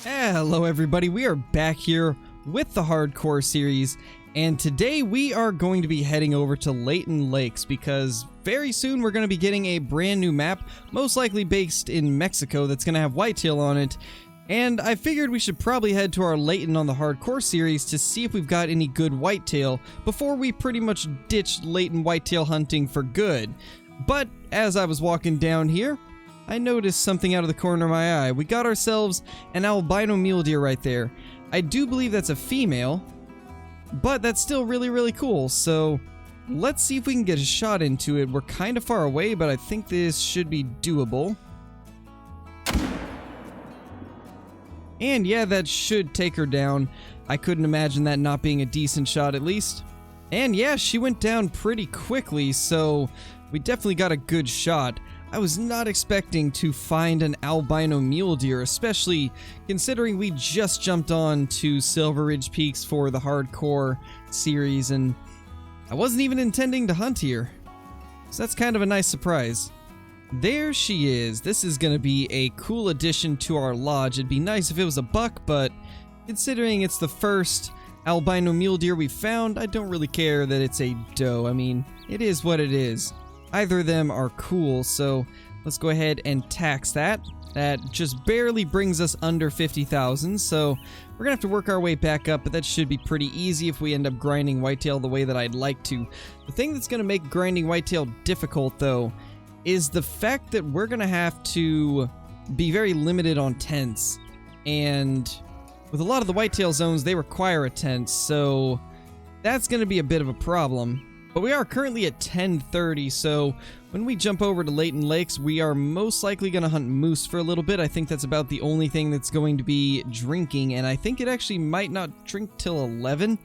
Hello everybody, we are back here with the Hardcore series, and today we are going to be heading over to Layton Lakes because very soon we're going to be getting a brand new map, most likely based in Mexico, that's going to have whitetail on it. And I figured we should probably head to our Layton on the Hardcore series to see if we've got any good whitetail before we pretty much ditch Layton whitetail hunting for good. But as I was walking down here, I noticed something out of the corner of my eye. We got ourselves an albino mule deer right there. I do believe that's a female, but that's still really cool. So let's see if we can get a shot into it. We're kind of far away, but I think this should be doable. And yeah, that should take her down. I couldn't imagine that not being a decent shot at least. And yeah, she went down pretty quickly, so we definitely got a good shot. I was not expecting to find an albino mule deer, especially considering we just jumped on to Silver Ridge Peaks for the Hardcore series, and I wasn't even intending to hunt here. So that's kind of a nice surprise. There she is. This is going to be a cool addition to our lodge. It'd be nice if it was a buck, but considering it's the first albino mule deer we found, I don't really care that it's a doe. I mean, it is what it is. Either of them are cool, so let's go ahead and tax that. That just barely brings us under 50,000, so we're gonna have to work our way back up, but that should be pretty easy if we end up grinding whitetail the way that I'd like to. The thing that's gonna make grinding whitetail difficult, though, is the fact that we're gonna have to be very limited on tents, and with a lot of the whitetail zones, they require a tent, so that's gonna be a bit of a problem. But we are currently at 10:30, so when we jump over to Layton Lakes, we are most likely going to hunt moose for a little bit. I think that's about the only thing that's going to be drinking, and I think it actually might not drink till 11.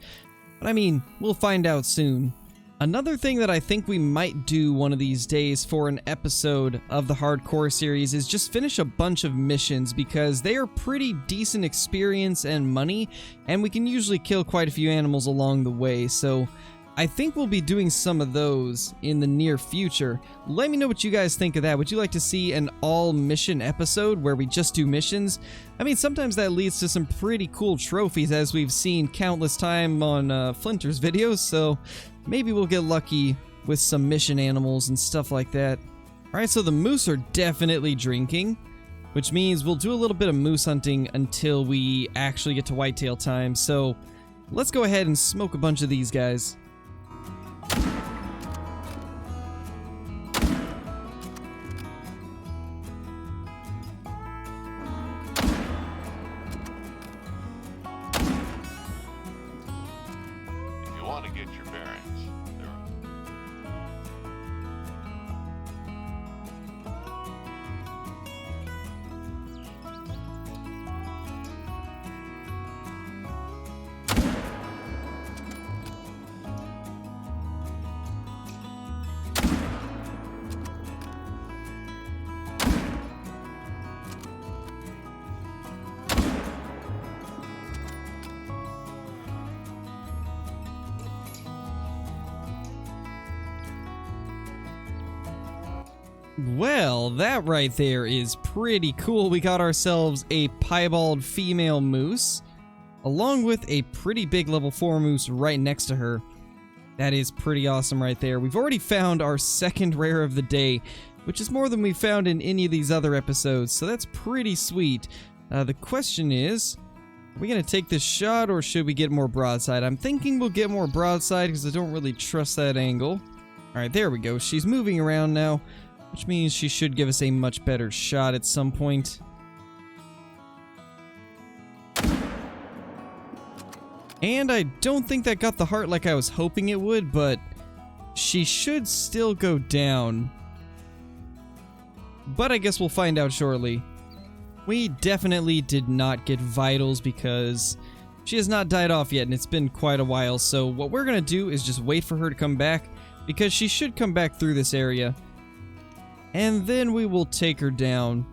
But I mean, we'll find out soon. Another thing that I think we might do one of these days for an episode of the Hardcore series is just finish a bunch of missions, because they are pretty decent experience and money, and we can usually kill quite a few animals along the way, so I think we'll be doing some of those in the near future. Let me know what you guys think of that. Would you like to see an all-mission episode where we just do missions? I mean, sometimes that leads to some pretty cool trophies, as we've seen countless time on Flinter's videos, so maybe we'll get lucky with some mission animals and stuff like that. Alright, so the moose are definitely drinking, which means we'll do a little bit of moose hunting until we actually get to whitetail time, so let's go ahead and smoke a bunch of these guys. Want to get your bearings. Well, that right there is pretty cool. We got ourselves a piebald female moose, along with a pretty big level 4 moose right next to her. That is pretty awesome right there. We've already found our second rare of the day, which is more than we found in any of these other episodes, so that's pretty sweet. The question is, are we going to take this shot, or should we get more broadside? I'm thinking we'll get more broadside because I don't really trust that angle. Alright, there we go. She's moving around now, which means she should give us a much better shot at some point. And I don't think that got the heart like I was hoping it would, but she should still go down. But I guess we'll find out shortly. We definitely did not get vitals because she has not died off yet, and it's been quite a while. So what we're going to do is just wait for her to come back, because she should come back through this area. And then we will take her down.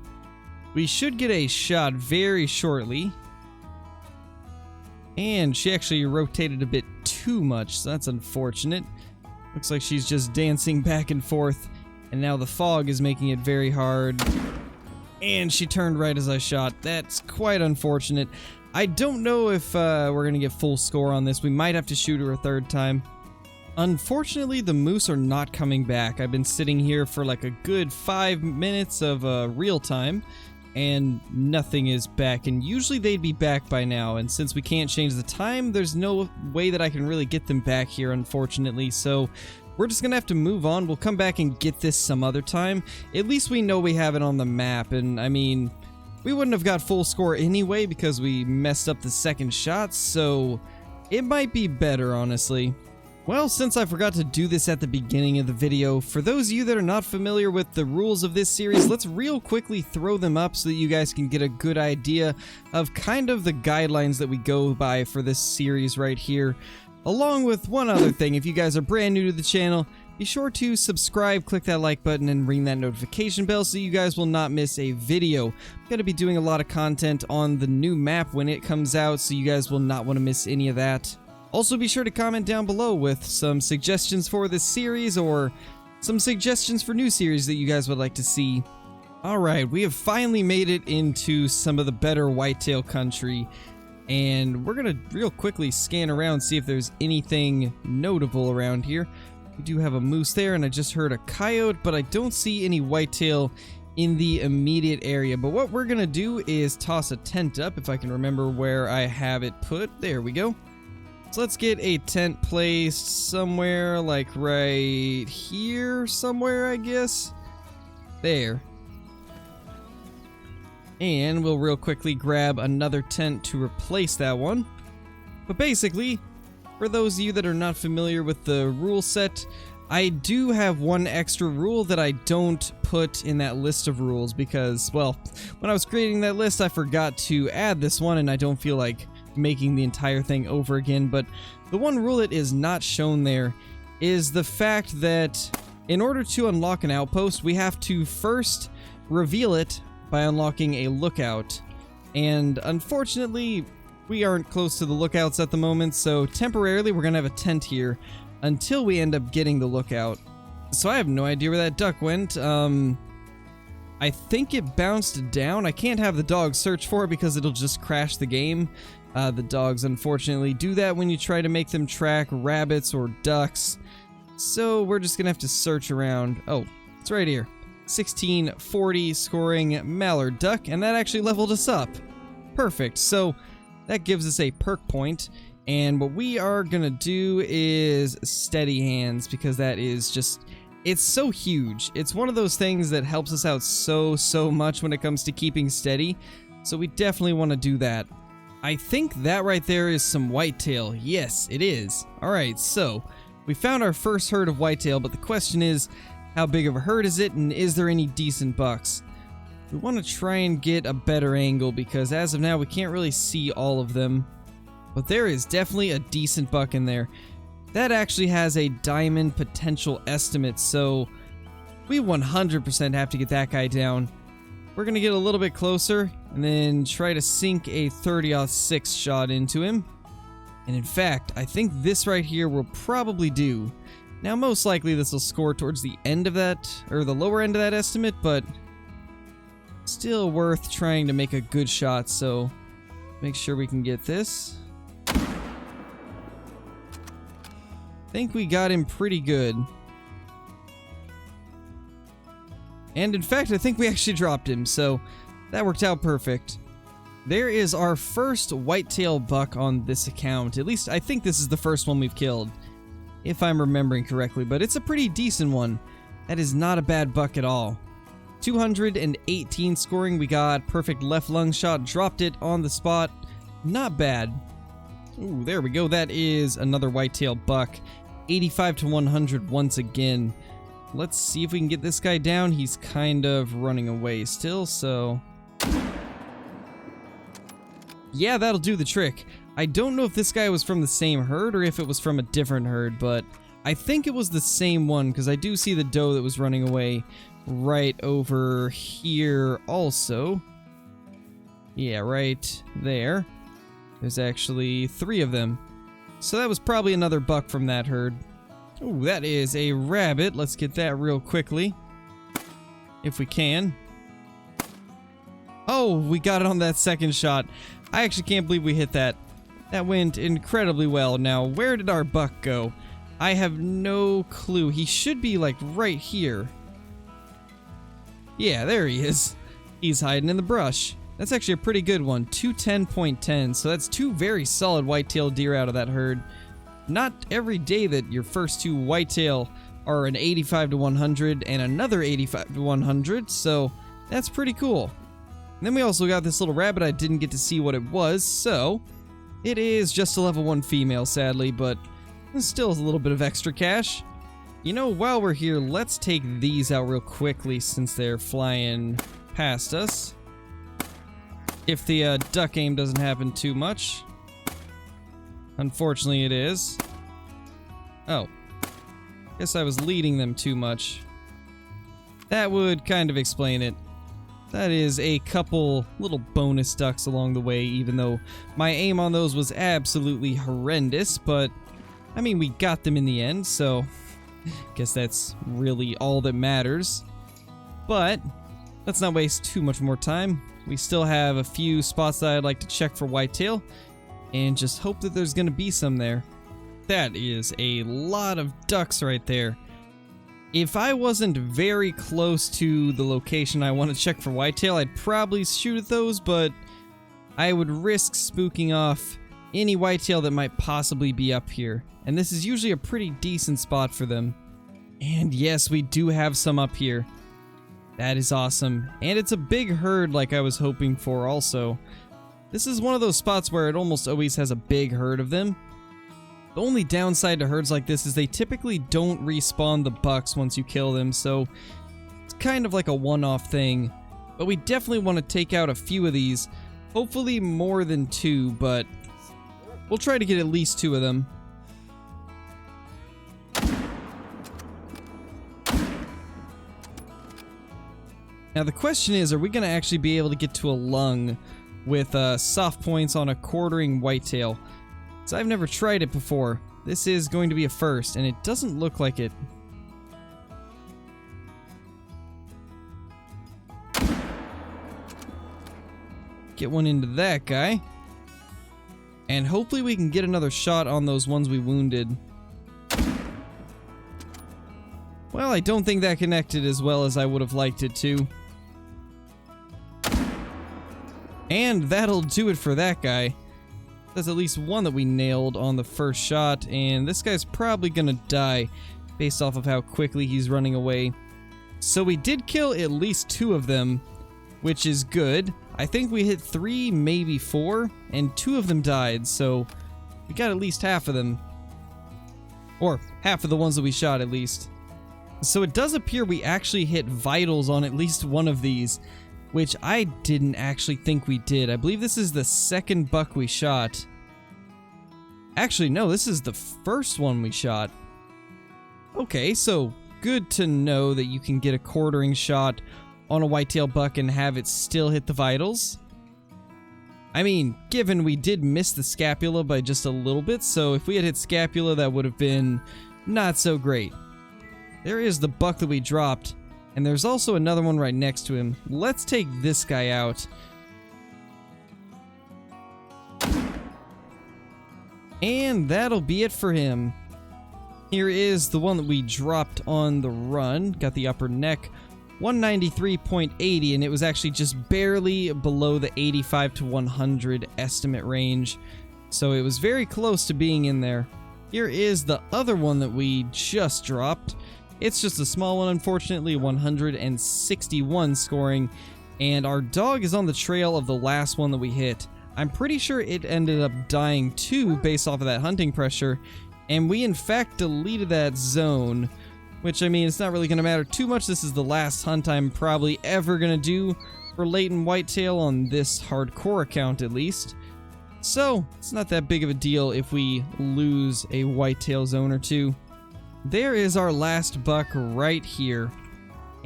We should get a shot very shortly. And she actually rotated a bit too much, so that's unfortunate. Looks like she's just dancing back and forth, and now the fog is making it very hard. And she turned right as I shot. That's quite unfortunate. I don't know if we're gonna get full score on this. We might have to shoot her a third time. Unfortunately, the moose are not coming back. I've been sitting here for like a good 5 minutes of real time, and nothing is back. And usually they'd be back by now, and since we can't change the time, there's no way that I can really get them back here, unfortunately. So we're just gonna have to move on. We'll come back and get this some other time. At least we know we have it on the map, and I mean, we wouldn't have got full score anyway because we messed up the second shot, so it might be better, honestly. Well, since I forgot to do this at the beginning of the video, for those of you that are not familiar with the rules of this series, let's real quickly throw them up so that you guys can get a good idea of kind of the guidelines that we go by for this series right here. Along with one other thing, if you guys are brand new to the channel, be sure to subscribe, click that like button, and ring that notification bell so you guys will not miss a video. I'm going to be doing a lot of content on the new map when it comes out, so you guys will not want to miss any of that. Also, be sure to comment down below with some suggestions for this series or some suggestions for new series that you guys would like to see. Alright, we have finally made it into some of the better whitetail country, and we're going to real quickly scan around, see if there's anything notable around here. We do have a moose there, and I just heard a coyote, but I don't see any whitetail in the immediate area. But what we're going to do is toss a tent up, if I can remember where I have it put. There we go. So let's get a tent placed somewhere, like right here somewhere, I guess. There. And we'll real quickly grab another tent to replace that one. But basically, for those of you that are not familiar with the rule set, I do have one extra rule that I don't put in that list of rules because, well, when I was creating that list, I forgot to add this one, and I don't feel like making the entire thing over again. But the one rule that is not shown there is the fact that in order to unlock an outpost, we have to first reveal it by unlocking a lookout. And unfortunately, we aren't close to the lookouts at the moment, so temporarily we're gonna have a tent here until we end up getting the lookout. So I have no idea where that duck went. I think it bounced down. I can't have the dog search for it because it'll just crash the game. The dogs unfortunately do that when you try to make them track rabbits or ducks. So we're just gonna have to search around. Oh, it's right here. 1640 scoring mallard duck, and that actually leveled us up. Perfect. So that gives us a perk point, and what we are gonna do is steady hands, because that is just, it's so huge. It's one of those things that helps us out so much when it comes to keeping steady, so we definitely want to do that. I think that right there is some whitetail. Yes, it is. Alright, so we found our first herd of whitetail, but the question is, how big of a herd is it, and is there any decent bucks? We want to try and get a better angle, because as of now we can't really see all of them. But there is definitely a decent buck in there. That actually has a diamond potential estimate, so we 100% have to get that guy down. We're going to get a little bit closer and then try to sink a 30-06 shot into him. And in fact, I think this right here will probably do. Now, most likely this will score towards the end of that, or the lower end of that estimate, but still worth trying to make a good shot, so make sure we can get this. I think we got him pretty good. And in fact, I think we actually dropped him, so that worked out perfect. There is our first whitetail buck on this account. At least I think this is the first one we've killed, if I'm remembering correctly, but it's a pretty decent one. That is not a bad buck at all. 218 scoring, we got perfect left lung shot, dropped it on the spot. Not bad. Ooh, there we go. That is another whitetail buck. 85 to 100 once again. Let's see if we can get this guy down. He's kind of running away still, so yeah, that'll do the trick. I don't know if this guy was from the same herd or if it was from a different herd, but I think it was the same one, because I do see the doe that was running away right over here also. Yeah, right there. There's actually 3 of them. So that was probably another buck from that herd. Ooh, that is a rabbit. Let's get that real quickly, if we can. Oh, we got it on that second shot. I actually can't believe we hit that. That went incredibly well. Now, where did our buck go? I have no clue. He should be like right here. Yeah, there he is. He's hiding in the brush. That's actually a pretty good one. 210.10. So that's two very solid whitetail deer out of that herd. Not every day that your first two whitetail are an 85 to 100 and another 85 to 100. So that's pretty cool. And then we also got this little rabbit. I didn't get to see what it was. So it is just a level 1 female, sadly, but it's still a little bit of extra cash. You know, while we're here, let's take these out real quickly since they're flying past us. If the duck aim doesn't happen too much. Unfortunately, it is. Oh. Guess I was leading them too much. That would kind of explain it. That is a couple little bonus ducks along the way, even though my aim on those was absolutely horrendous, but I mean, we got them in the end, so guess that's really all that matters. But let's not waste too much more time. We still have a few spots that I'd like to check for whitetail, and just hope that there's gonna be some there. That is a lot of ducks right there. If I wasn't very close to the location I want to check for whitetail, I'd probably shoot at those, but I would risk spooking off any whitetail that might possibly be up here. And this is usually a pretty decent spot for them. And yes, we do have some up here. That is awesome. And it's a big herd like I was hoping for also. This is one of those spots where it almost always has a big herd of them. The only downside to herds like this is they typically don't respawn the bucks once you kill them, so it's kind of like a one-off thing. But we definitely want to take out a few of these. Hopefully more than 2, but we'll try to get at least 2 of them. Now the question is, are we going to actually be able to get to a lung with soft points on a quartering whitetail? So I've never tried it before. This is going to be a first, and it doesn't look like it. Get one into that guy. And hopefully we can get another shot on those ones we wounded. Well, I don't think that connected as well as I would have liked it to. And that'll do it for that guy. There's at least one that we nailed on the first shot, and this guy's probably gonna die based off of how quickly he's running away. So we did kill at least 2 of them, which is good. I think we hit 3, maybe 4, and 2 of them died, so we got at least half of them. Or half of the ones that we shot, at least. So it does appear we actually hit vitals on at least one of these, which I didn't actually think we did. I believe this is the second buck we shot. Actually, no, this is the first one we shot. Okay, so good to know that you can get a quartering shot on a whitetail buck and have it still hit the vitals. I mean, given we did miss the scapula by just a little bit, so if we had hit scapula, that would have been not so great. There is the buck that we dropped. And there's also another one right next to him. Let's take this guy out. And that'll be it for him. Here is the one that we dropped on the run. Got the upper neck. 193.80, and it was actually just barely below the 85 to 100 estimate range. So it was very close to being in there. Here is the other one that we just dropped. It's just a small one, unfortunately, 161 scoring, and our dog is on the trail of the last one that we hit. I'm pretty sure it ended up dying too based off of that hunting pressure, and we in fact deleted that zone, which, I mean, it's not really going to matter too much. This is the last hunt I'm probably ever going to do for Layton Whitetail on this hardcore account, at least. So, it's not that big of a deal if we lose a whitetail zone or two. There is our last buck right here.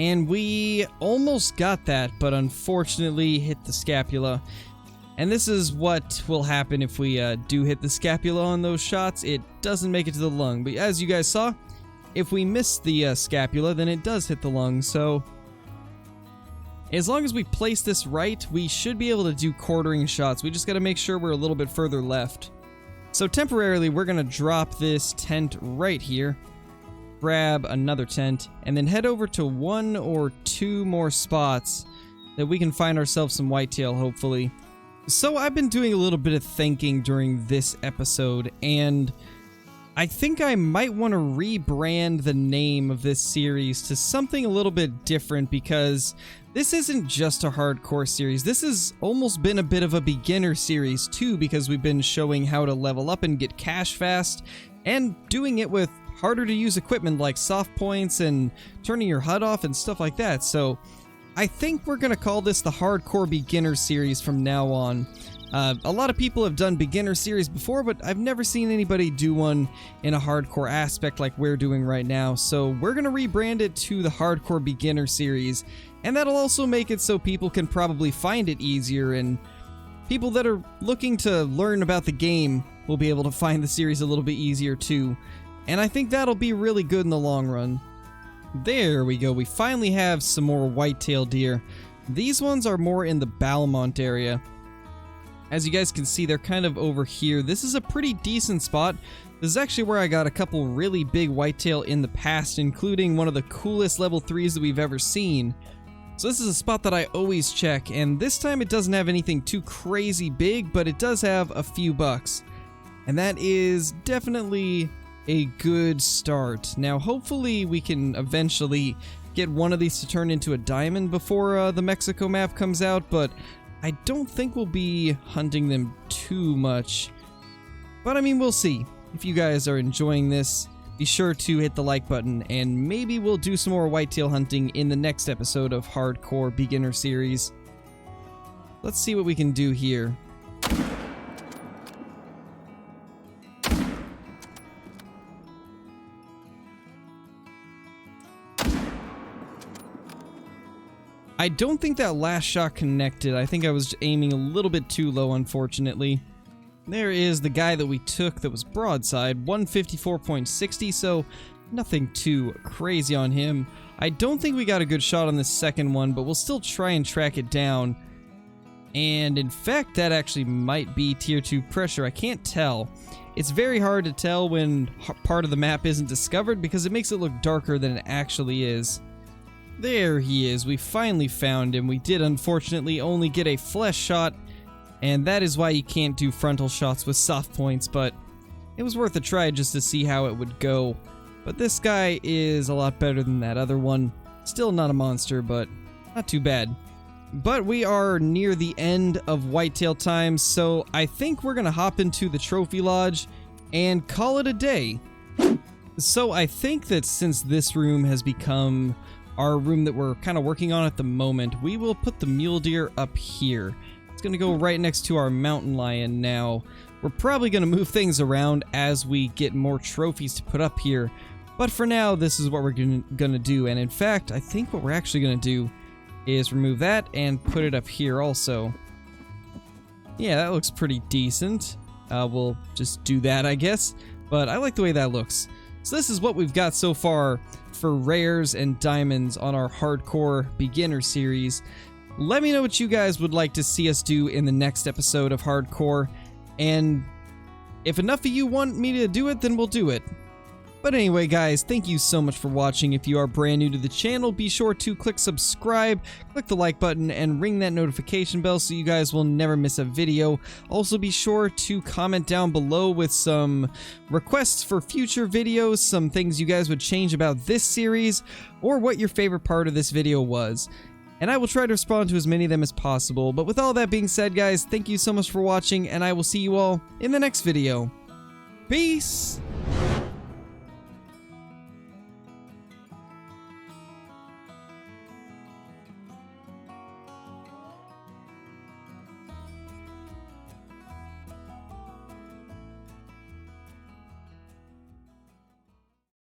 And we almost got that, but unfortunately hit the scapula. And this is what will happen if we do hit the scapula on those shots. It doesn't make it to the lung. But as you guys saw, if we miss the scapula, then it does hit the lung. So As long as we place this right, we should be able to do quartering shots. We just got to make sure we're a little bit further left. So temporarily, we're going to drop this tent right here, grab another tent, and then head over to 1 or 2 more spots that we can find ourselves some whitetail, hopefully. So I've been doing a little bit of thinking during this episode, and I think I might want to rebrand the name of this series to something a little bit different, because this isn't just a hardcore series. This has almost been a bit of a beginner series too, because we've been showing how to level up and get cash fast, and doing it with harder to use equipment like soft points and turning your HUD off and stuff like that. So I think we're going to call this the Hardcore Beginner Series from now on. A lot of people have done beginner series before, but I've never seen anybody do one in a hardcore aspect like we're doing right now. So we're going to rebrand it to the Hardcore Beginner Series, and that'll also make it so people can probably find it easier, and people that are looking to learn about the game will be able to find the series a little bit easier too. And I think that'll be really good in the long run. There we go, we finally have some more whitetail deer. These ones are more in the Balmont area. As you guys can see, they're kind of over here. This is a pretty decent spot. This is actually where I got a couple really big whitetail in the past, including one of the coolest level 3s that we've ever seen. So this is a spot that I always check, and this time it doesn't have anything too crazy big, but it does have a few bucks. And that is definitely a good start. Now hopefully we can eventually get one of these to turn into a diamond before the Mexico map comes out, but I don't think we'll be hunting them too much. But I mean, we'll see. If you guys are enjoying this, be sure to hit the like button, and maybe we'll do some more whitetail hunting in the next episode of Hardcore Beginner Series. Let's see what we can do here. I don't think that last shot connected. I think I was aiming a little bit too low, unfortunately. There is the guy that we took that was broadside, 154.60, so nothing too crazy on him. I don't think we got a good shot on this second one, but we'll still try and track it down. And in fact, that actually might be tier 2 pressure. I can't tell. It's very hard to tell when part of the map isn't discovered because it makes it look darker than it actually is. There he is. We finally found him. We did unfortunately only get a flesh shot, and that is why you can't do frontal shots with soft points, but it was worth a try just to see how it would go. But this guy is a lot better than that other one. Still not a monster, but not too bad. But we are near the end of whitetail time, so I think we're gonna hop into the trophy lodge and call it a day. So I think that since this room has become our room that we're kind of working on at the moment, we will put the mule deer up here. It's going to go right next to our mountain lion now. We're probably going to move things around as we get more trophies to put up here, but for now this is what we're going to do. And in fact, I think what we're actually going to do is remove that and put it up here also. Yeah, that looks pretty decent. We'll just do that, I guess, but I like the way that looks. So this is what we've got so far for rares and diamonds on our Hardcore Beginner Series. Let me know what you guys would like to see us do in the next episode of Hardcore, and if enough of you want me to do it, then we'll do it. But anyway, guys, thank you so much for watching. If you are brand new to the channel, be sure to click subscribe, click the like button, and ring that notification bell so you guys will never miss a video. Also, be sure to comment down below with some requests for future videos, some things you guys would change about this series, or what your favorite part of this video was. And I will try to respond to as many of them as possible. But with all that being said, guys, thank you so much for watching, and I will see you all in the next video. Peace!